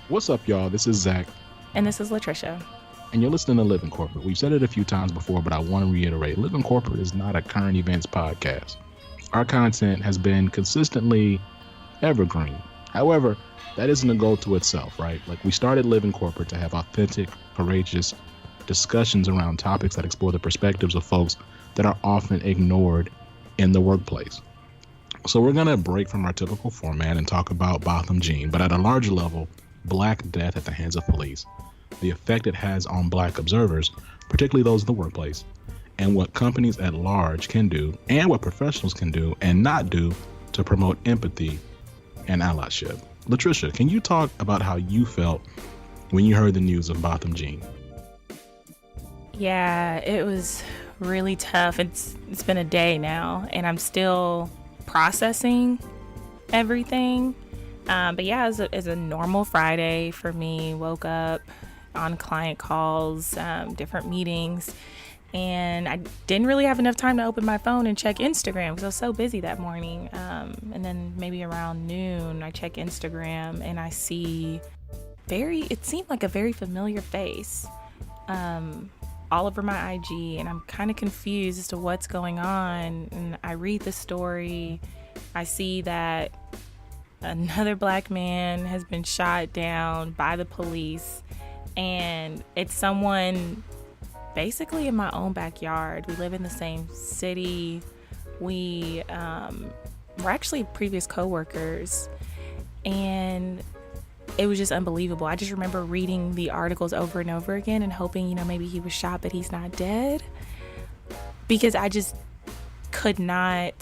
What's up, y'all? This is Zach, And this is Latricia. and you're listening to Living Corporate. We've said it a few times before, but I want to reiterate Living Corporate is not a current events podcast. Our content has been consistently evergreen. However, that isn't a goal to itself, right? Like, we started Living Corporate to have authentic, courageous discussions around topics that explore the perspectives of folks that are often ignored in the workplace. So we're going to break from our typical format and talk about Botham Jean, but at a larger level, Black death at the hands of police, the effect it has on Black observers, particularly those in the workplace, and what companies at large can do and what professionals can do and not do to promote empathy and allyship. Latricia, can you talk about how you felt when you heard the news of Botham Jean? Yeah, it was really tough. It's been a day now, and I'm still processing everything. But yeah, it's a normal Friday for me. Woke up on client calls, different meetings, and I didn't really have enough time to open my phone and check Instagram because I was so busy that morning. And then maybe around noon, I check Instagram and I see it seemed like a very familiar face all over my IG, and I'm kind of confused as to what's going on. And I read the story. I see that another Black man has been shot down by the police, and it's someone basically in my own backyard. We live in the same city. We're actually previous coworkers, and it was just unbelievable. I just remember reading the articles over and over again and hoping, maybe he was shot, but he's not dead, because I just could not.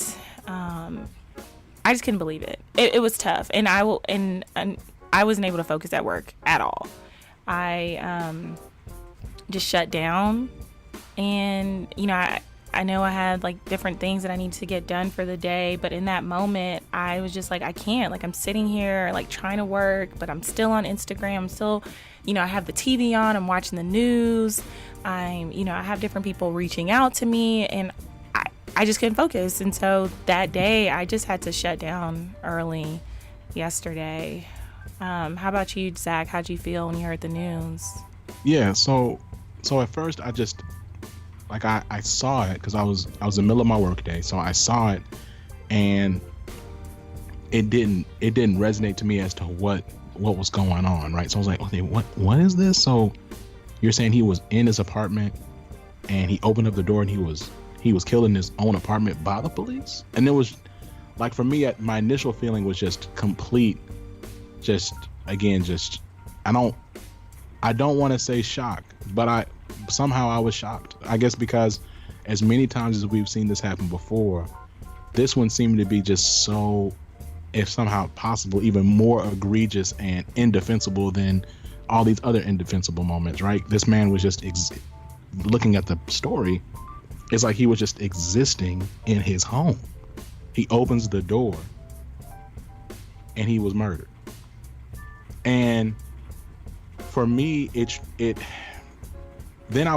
I just couldn't believe it. It was tough, and I wasn't able to focus at work at all. I just shut down, and I know I had like different things that I need to get done for the day, but in that moment I was just like, I can't. Like, I'm sitting here like trying to work, but I'm still on Instagram. I'm still, I have the TV on. I'm watching the news. I have different people reaching out to me, and I just couldn't focus. And so that day I just had to shut down early yesterday. How about you, Zach? How'd you feel when you heard the news? Yeah, so at first I just I saw it because I was in the middle of my work day, so I saw it, and it didn't resonate to me as to what was going on, right? So I was like, okay, what is this? So you're saying he was in his apartment and he opened up the door and he was killed in his own apartment by the police? And it was like, for me, my initial feeling was just complete, I don't want to say shock, but I was shocked. I guess because as many times as we've seen this happen before, this one seemed to be just so, if somehow possible, even more egregious and indefensible than all these other indefensible moments, right? This man was just looking at the story, it's like he was just existing in his home. He opens the door and he was murdered. And for me, then I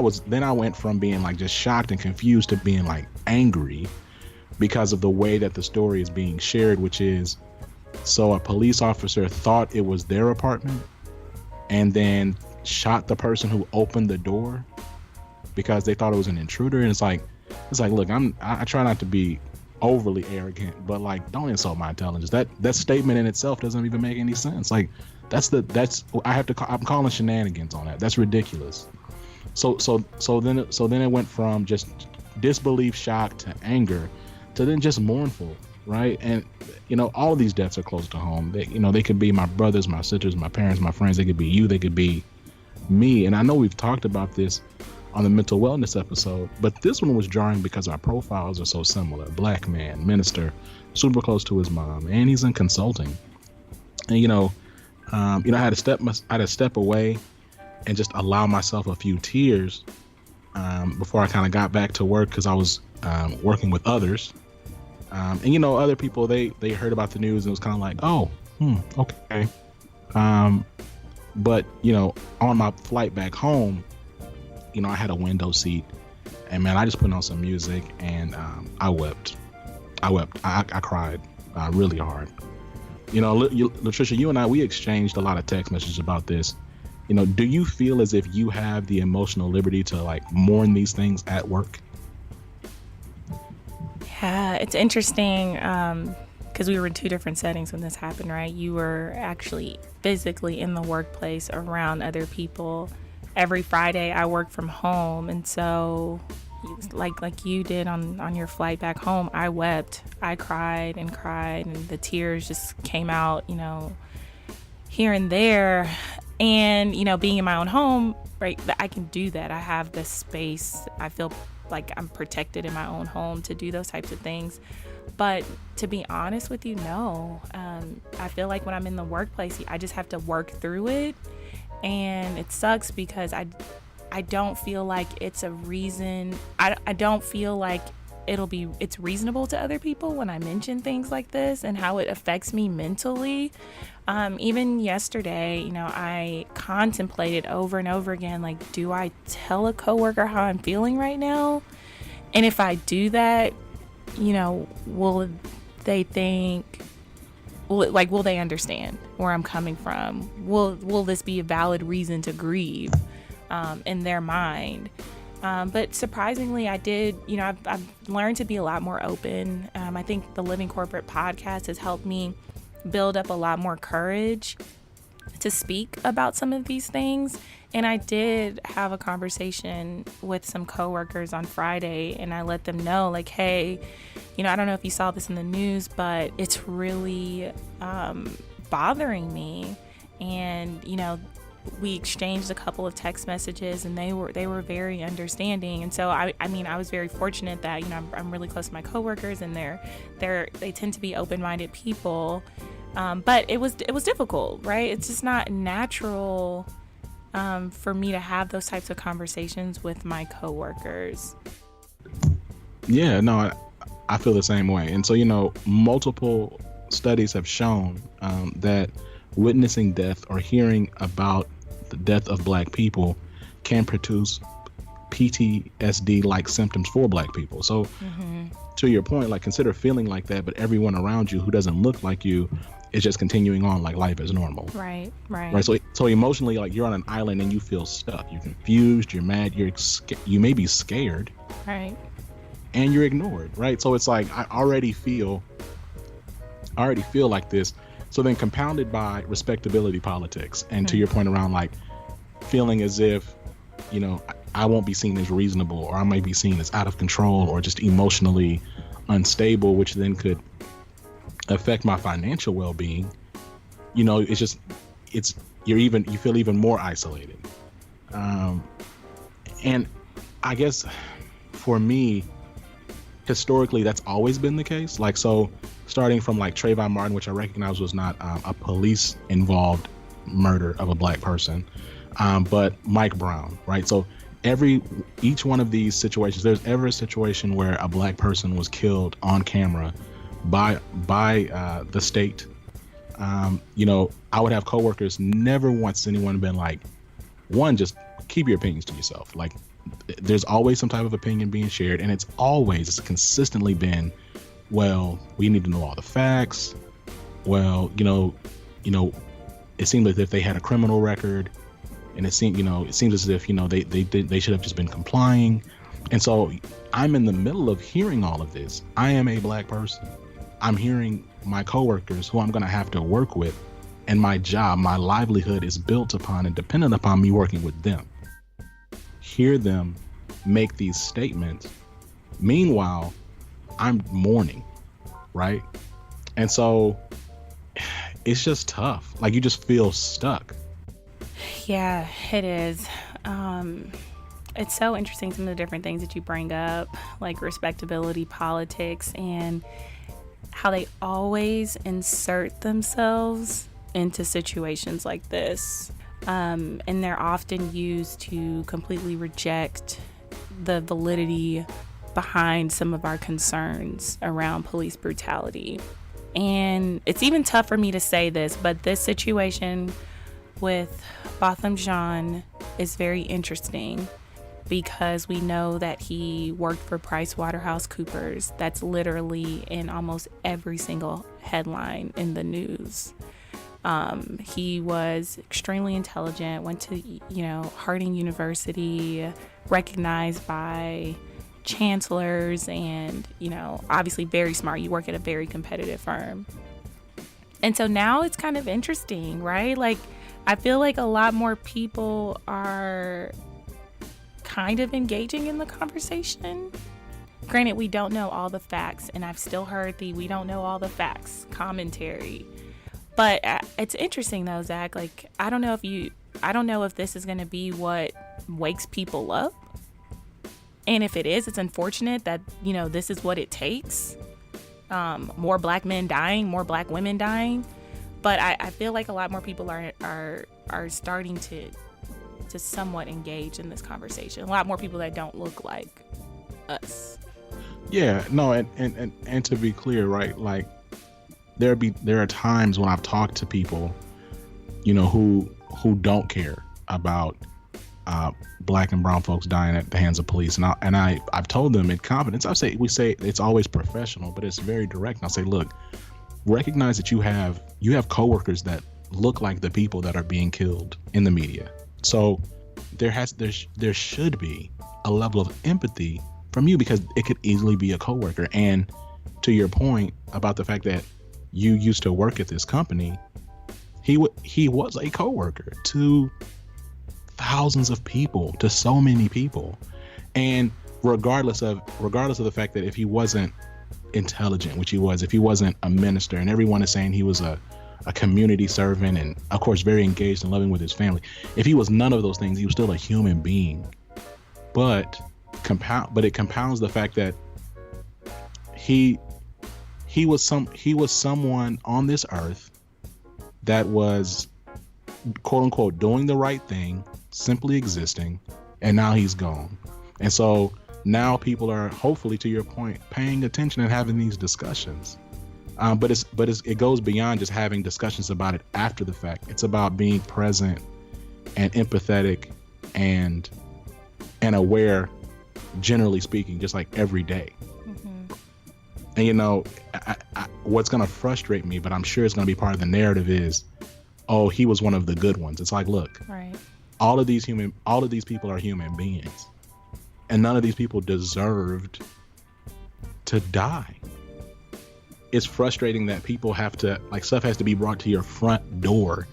went from being like just shocked and confused to being like angry because of the way that the story is being shared, which is, so a police officer thought it was their apartment and then shot the person who opened the door because they thought it was an intruder. And it's like, look, I try not to be overly arrogant, but like, don't insult my intelligence. That statement in itself doesn't even make any sense. Like, I'm calling shenanigans on that. That's ridiculous. So then it went from just disbelief, shock, to anger, to then just mournful, right? And all of these deaths are close to home. They could be my brothers, my sisters, my parents, my friends. They could be you. They could be me. And I know we've talked about this on the mental wellness episode, but this one was jarring because our profiles are so similar. Black man, minister, super close to his mom, and he's in consulting. And I had to step away and just allow myself a few tears before I kind of got back to work, because I was working with others. And other people, they heard about the news and it was kind of like, oh, okay. But on my flight back home, I had a window seat, and man, I just put on some music, and I wept. I cried really hard. Latricia, you and I, we exchanged a lot of text messages about this. Do you feel as if you have the emotional liberty to like mourn these things at work? Yeah, it's interesting because we were in two different settings when this happened, right? You were actually physically in the workplace around other people. Every Friday, I work from home, and so like you did on your flight back home, I wept, I cried, and the tears just came out, here and there. And being in my own home, right, I can do that. I have the space. I feel like I'm protected in my own home to do those types of things. But to be honest with you, no. I feel like when I'm in the workplace, I just have to work through it. And it sucks because I don't feel like it's a reason. I don't feel like it's reasonable to other people when I mention things like this and how it affects me mentally. Even yesterday, I contemplated over and over again, like, do I tell a coworker how I'm feeling right now? And if I do that, will they think, will they understand where I'm coming from? Will this be a valid reason to grieve in their mind? But surprisingly, I did, I've learned to be a lot more open. I think the Living Corporate podcast has helped me build up a lot more courage to speak about some of these things. And I did have a conversation with some coworkers on Friday, and I let them know, like, hey, I don't know if you saw this in the news, but it's really bothering me. And, we exchanged a couple of text messages, and they were very understanding. And so I was very fortunate that I'm really close to my coworkers, and they tend to be open-minded people. But it was difficult, right? It's just not natural for me to have those types of conversations with my coworkers. Yeah, no, I feel the same way. And so multiple studies have shown that witnessing death or hearing about the death of Black people can produce PTSD-like symptoms for Black people. So to your point, like, consider feeling like that, but everyone around you who doesn't look like you is just continuing on like life is normal. Right. So emotionally, like, you're on an island and you feel stuck. You're confused, you're mad, you may be scared. Right. And you're ignored, right? So it's like, I already feel like this. So then compounded by respectability politics, and to your point around like feeling as if, I won't be seen as reasonable, or I might be seen as out of control or just emotionally unstable, which then could affect my financial well-being. You feel even more isolated. And I guess for me, historically, that's always been the case. Like, so starting from like Trayvon Martin, which I recognize was not a police involved murder of a Black person, but Mike Brown, right? So each one of these situations, there's ever a situation where a Black person was killed on camera by the state. I would have coworkers, never once anyone been like, one, just keep your opinions to yourself. Like, there's always some type of opinion being shared, and it's consistently been, well, we need to know all the facts. Well, it seems as if they had a criminal record, and it seems as if they should have just been complying. And so I'm in the middle of hearing all of this. I am a Black person. I'm hearing my coworkers who I'm going to have to work with, and my job, my livelihood is built upon and dependent upon me working with them. Hear them make these statements. Meanwhile, I'm mourning, right? And so it's just tough. Like, you just feel stuck. Yeah, it is. It's so interesting, some of the different things that you bring up, like respectability politics, and how they always insert themselves into situations like this. And they're often used to completely reject the validity behind some of our concerns around police brutality. And it's even tough for me to say this, but this situation with Botham Jean is very interesting because we know that he worked for PricewaterhouseCoopers. That's literally in almost every single headline in the news. He was extremely intelligent, went to, Harding University, recognized by chancellors, and, obviously very smart. You work at a very competitive firm. And so now it's kind of interesting, right? Like, I feel like a lot more people are kind of engaging in the conversation. Granted, we don't know all the facts, and I've still heard the "we don't know all the facts" commentary. But it's interesting though, Zach. Like, I don't know if this is going to be what wakes people up. And if it is, it's unfortunate that, this is what it takes. More black men dying, more black women dying. But I feel like a lot more people are starting to somewhat engage in this conversation. A lot more people that don't look like us. Yeah, no, and to be clear, right? Like, there are times when I've talked to people, who don't care about black and brown folks dying at the hands of police, and I've told them in confidence. We say it's always professional, but it's very direct. And I'll say, look, recognize that you have coworkers that look like the people that are being killed in the media. So there should be a level of empathy from you, because it could easily be a coworker. And to your point about the fact that you used to work at this company, he was a coworker to thousands of people, to so many people. And regardless of the fact that if he wasn't intelligent, which he was, if he wasn't a minister, and everyone is saying he was a community servant and of course very engaged and loving with his family, if he was none of those things, he was still a human being. But it compounds the fact that he was someone on this earth that was, quote unquote, doing the right thing, simply existing, and now he's gone. And so now people are, hopefully, to your point, paying attention and having these discussions. But it goes beyond just having discussions about it after the fact. It's about being present and empathetic and aware, generally speaking, just like every day. Mm-hmm. And what's going to frustrate me, but I'm sure it's going to be part of the narrative, is, oh, he was one of the good ones. It's like, look, right, all of these people are human beings, and none of these people deserved to die. It's frustrating that people have to, like, stuff has to be brought to your front door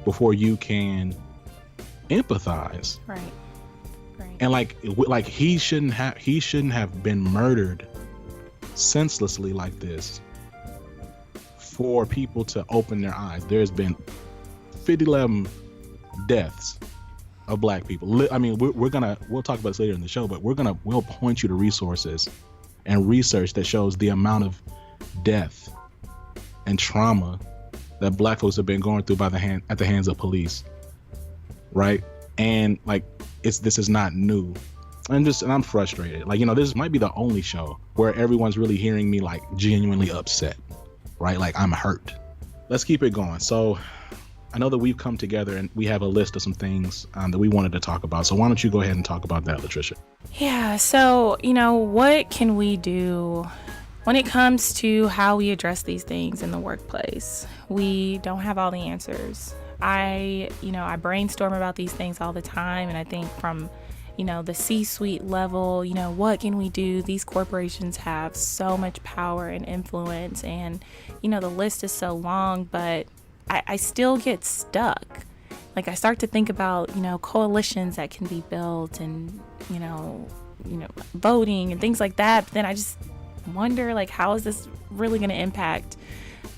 before you can empathize. Right. And like he shouldn't have been murdered senselessly like this for people to open their eyes. There's been 11 deaths of black people. I mean, we'll talk about this later in the show, but we'll point you to resources and research that shows the amount of death and trauma that black folks have been going through at the hands of police, right? And like, this is not new. And I'm frustrated. Like, this might be the only show where everyone's really hearing me like genuinely upset, right? Like, I'm hurt. Let's keep it going. So I know that we've come together and we have a list of some things that we wanted to talk about. So why don't you go ahead and talk about that, Latricia? Yeah. So, what can we do when it comes to how we address these things in the workplace? We don't have all the answers. I brainstorm about these things all the time. And I think from, the C-suite level, what can we do? These corporations have so much power and influence, and, the list is so long, but I still get stuck. Like, I start to think about, coalitions that can be built and, voting and things like that. But then I just wonder, like, how is this really going to impact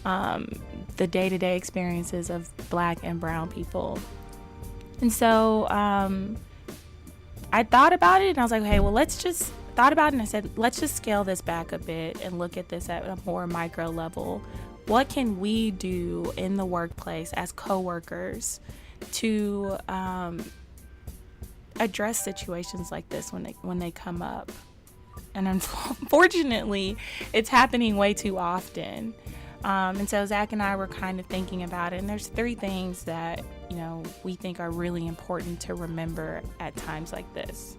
the day-to-day experiences of black and brown people? And so I thought about it, and I was like, hey, well, let's just scale this back a bit and look at this at a more micro level. What can we do in the workplace as coworkers to address situations like this when they come up? And unfortunately, it's happening way too often. And so Zach and I were kind of thinking about it, and there's 3 things that, we think are really important to remember at times like this.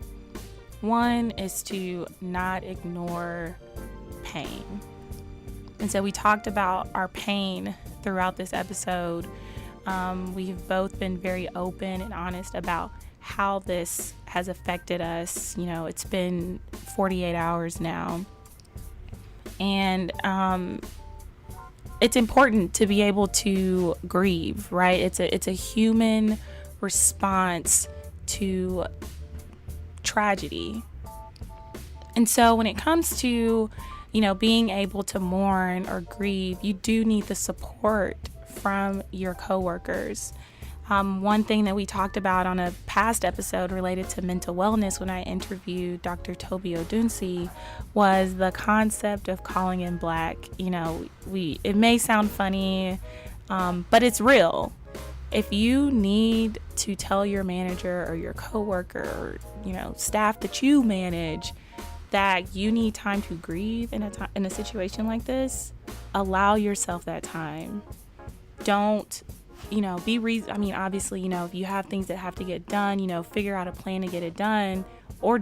One is to not ignore pain. And so we talked about our pain throughout this episode. We've both been very open and honest about how this has affected us. You know, it's been 48 hours now. And it's important to be able to grieve, right? It's a human response to tragedy. And so when it comes to, you know, being able to mourn or grieve, you do need the support from your coworkers. One thing that we talked about on a past episode related to mental wellness when I interviewed Dr. Toby Odunsi was the concept of calling in Black. You know, it may sound funny, but it's real. If you need to tell your manager or your coworker or, you know, staff that you manage that you need time to grieve in a situation like this, allow yourself that time. Don't, you know, obviously, you know, if you have things that have to get done, you know, figure out a plan to get it done. Or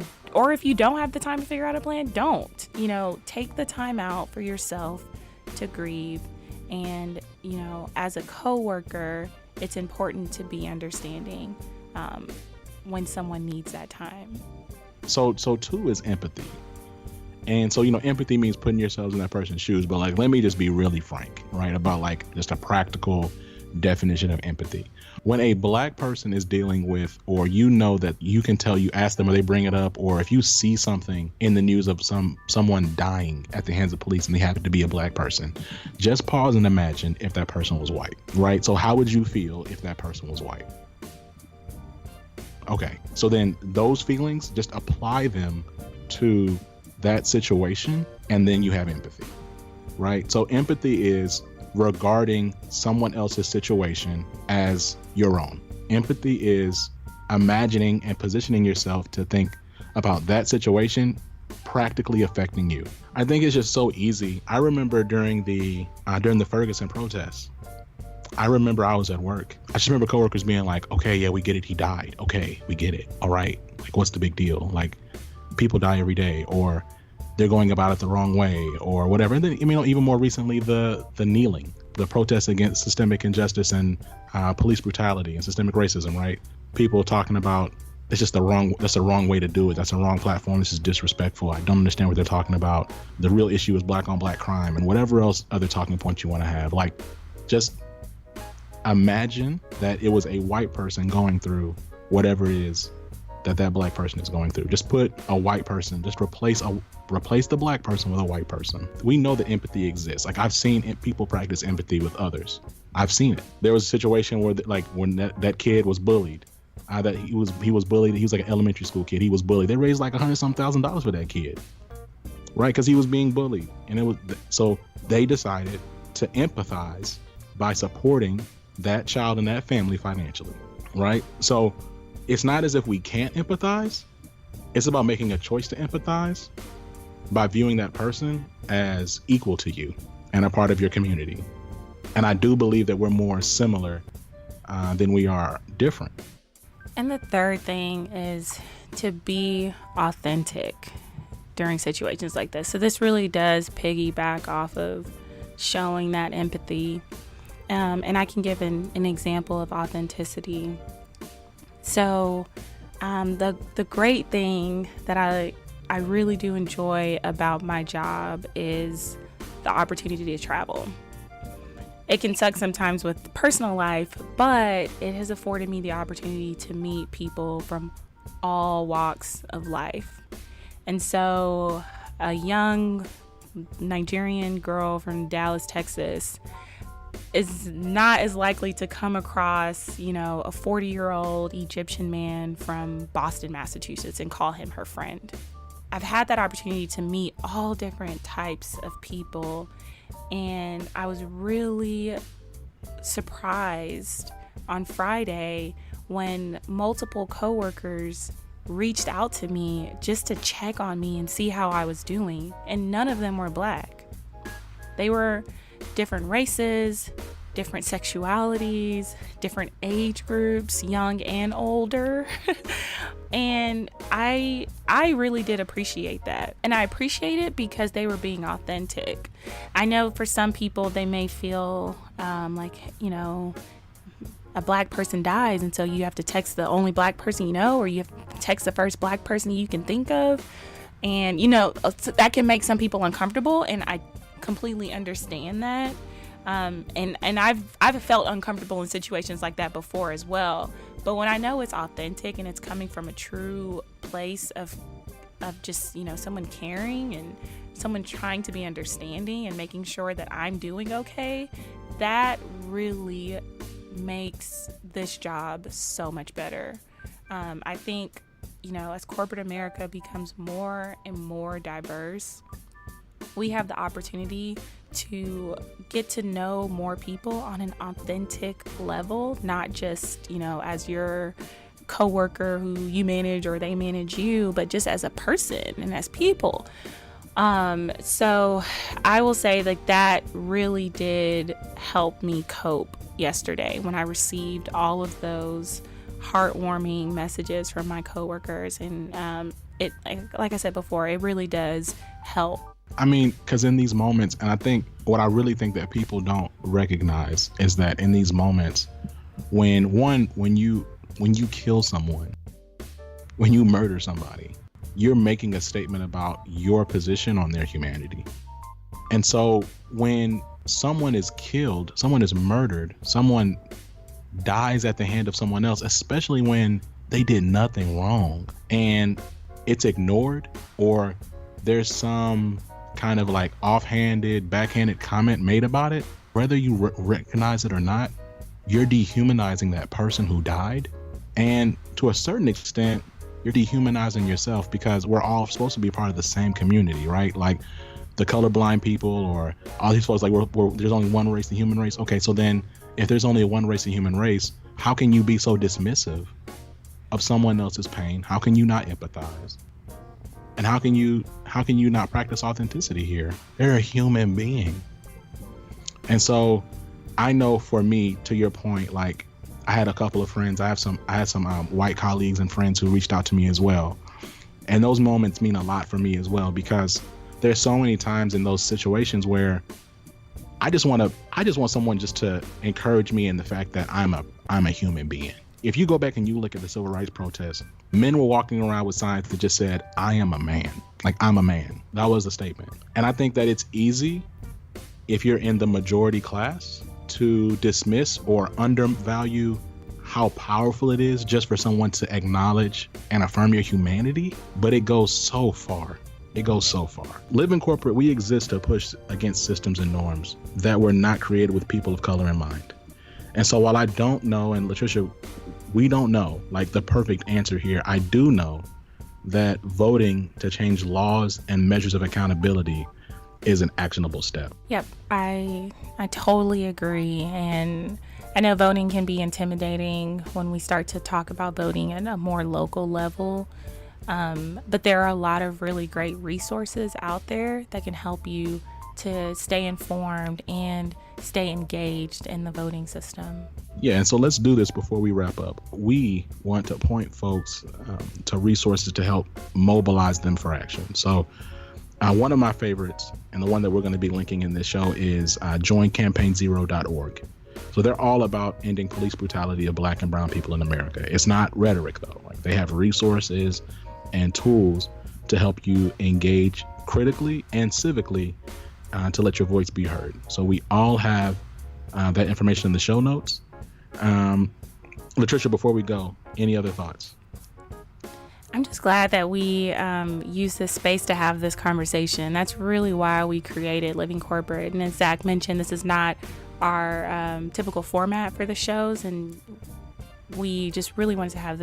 if you don't have the time to figure out a plan, don't. You know, take the time out for yourself to grieve. And, you know, as a coworker, it's important to be understanding when someone needs that time. So two is empathy. And so, you know, empathy means putting yourselves in that person's shoes. But like, let me just be really frank, right? About like just a practical definition of empathy. When a Black person is dealing with, or you know that you can tell, you ask them or they bring it up, or if you see something in the news of someone dying at the hands of police and they happen to be a Black person, just pause and imagine if that person was white, right? So how would you feel if that person was white? Okay, so then those feelings, just apply them to that situation, and then you have empathy, right? So empathy is regarding someone else's situation as your own. Empathy is imagining and positioning yourself to think about that situation practically affecting you. I think it's just so easy. I remember during the Ferguson protests, I remember I was at work. I just remember coworkers being like, okay, yeah, we get it. He died. Okay, we get it. All right. Like, what's the big deal? Like, people die every day, or they're going about it the wrong way, or whatever. And then, you know, even more recently, the kneeling, the protests against systemic injustice and police brutality and systemic racism, right? People talking about that's the wrong way to do it. That's a wrong platform. This is disrespectful. I don't understand what they're talking about. The real issue is Black on Black crime and whatever else other talking points you want to have. Like, just imagine that it was a white person going through whatever it is that Black person is going through. Just put a white person, just replace the Black person with a white person. We know that empathy exists. Like, I've seen people practice empathy with others. I've seen it. There was a situation where when that kid was bullied, that he was bullied. He was like an elementary school kid. He was bullied. They raised like $100,000 for that kid, right? Because he was being bullied. And so they decided to empathize by supporting that child and that family financially, right? So it's not as if we can't empathize. It's about making a choice to empathize by viewing that person as equal to you and a part of your community. And I do believe that we're more similar than we are different. And the third thing is to be authentic during situations like this. So this really does piggyback off of showing that empathy. And I can give an example of authenticity. So the great thing that I really do enjoy about my job is the opportunity to travel. It can suck sometimes with personal life, but it has afforded me the opportunity to meet people from all walks of life. And so a young Nigerian girl from Dallas, Texas is not as likely to come across, you know, a 40-year-old Egyptian man from Boston, Massachusetts, and call him her friend. I've had that opportunity to meet all different types of people, and I was really surprised on Friday when multiple coworkers reached out to me just to check on me and see how I was doing, and none of them were Black. They were different races, different sexualities, different age groups, young and older. And I really did appreciate that. And I appreciate it because they were being authentic. I know for some people they may feel like, a black person dies, and so you have to text the only black person you know, or you have to text the first black person you can think of. And, that can make some people uncomfortable, and I completely understand that. And I've felt uncomfortable in situations like that before as well. But when I know it's authentic and it's coming from a true place of just, someone caring and someone trying to be understanding and making sure that I'm doing okay, that really makes this job so much better. I think, as corporate America becomes more and more diverse, we have the opportunity to get to know more people on an authentic level, not just, as your coworker who you manage or they manage you, but just as a person and as people. So I will say that really did help me cope yesterday when I received all of those heartwarming messages from my coworkers. And it, like I said before, it really does help. I mean, because in these moments, and I think what I really think that people don't recognize is that in these moments, when you kill someone, when you murder somebody, you're making a statement about your position on their humanity. And so when someone is killed, someone is murdered, someone dies at the hand of someone else, especially when they did nothing wrong and it's ignored, or there's some kind of like offhanded, backhanded comment made about it, whether you recognize it or not, you're dehumanizing that person who died. And to a certain extent, you're dehumanizing yourself, because we're all supposed to be part of the same community, right? Like the colorblind people or all these folks, like there's only one race, the human race. Okay, so then if there's only one race, the human race, how can you be so dismissive of someone else's pain? How can you not empathize? And how can you not practice authenticity here? They're a human being. And so I know for me, to your point, like I had a couple of friends, I had some white colleagues and friends who reached out to me as well. And those moments mean a lot for me as well, because there's so many times in those situations where I just want someone just to encourage me in the fact that I'm a human being. If you go back and you look at the civil rights protests, men were walking around with signs that just said, I am a man. Like, I'm a man. That was the statement. And I think that it's easy, if you're in the majority class, to dismiss or undervalue how powerful it is just for someone to acknowledge and affirm your humanity. But it goes so far. It goes so far. Living corporate, we exist to push against systems and norms that were not created with people of color in mind. And so while I don't know, and Latricia, we don't know like the perfect answer here, I do know that voting to change laws and measures of accountability is an actionable step. Yep, I totally agree. And I know voting can be intimidating when we start to talk about voting at a more local level. But there are a lot of really great resources out there that can help you to stay informed and stay engaged in the voting system. Yeah, and so let's do this before we wrap up. We want to point folks to resources to help mobilize them for action. So one of my favorites, and the one that we're going to be linking in this show, is joincampaignzero.org. So they're all about ending police brutality of Black and brown people in America. It's not rhetoric, though. Like, they have resources and tools to help you engage critically and civically to let your voice be heard. So we all have that information in the show notes. Latricia, before we go, any other thoughts? I'm just glad that we use this space to have this conversation. That's really why we created Living Corporate. And as Zach mentioned, this is not our typical format for the shows, and we just really wanted to have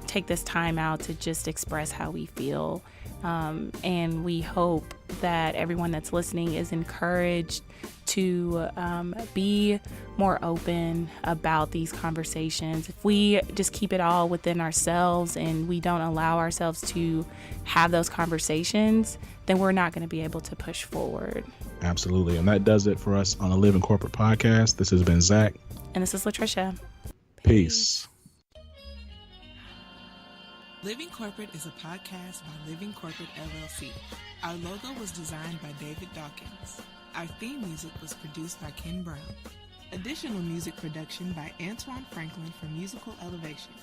take this time out to just express how we feel And we hope that everyone that's listening is encouraged to be more open about these conversations. If we just keep it all within ourselves and we don't allow ourselves to have those conversations, then we're not going to be able to push forward. Absolutely. And that does it for us on the Living Corporate podcast. This has been Zach. And this is Latricia. Peace. Living Corporate is a podcast by Living Corporate LLC. Our logo was designed by David Dawkins. Our theme music was produced by Ken Brown. Additional music production by Antoine Franklin for Musical Elevation.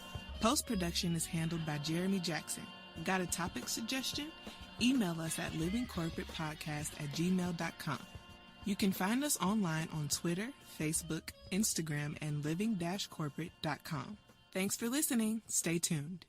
Post-production is handled by Jeremy Jackson. Got a topic suggestion? Email us at livingcorporatepodcast@gmail.com. You can find us online on Twitter, Facebook, Instagram, and living-corporate.com. Thanks for listening. Stay tuned.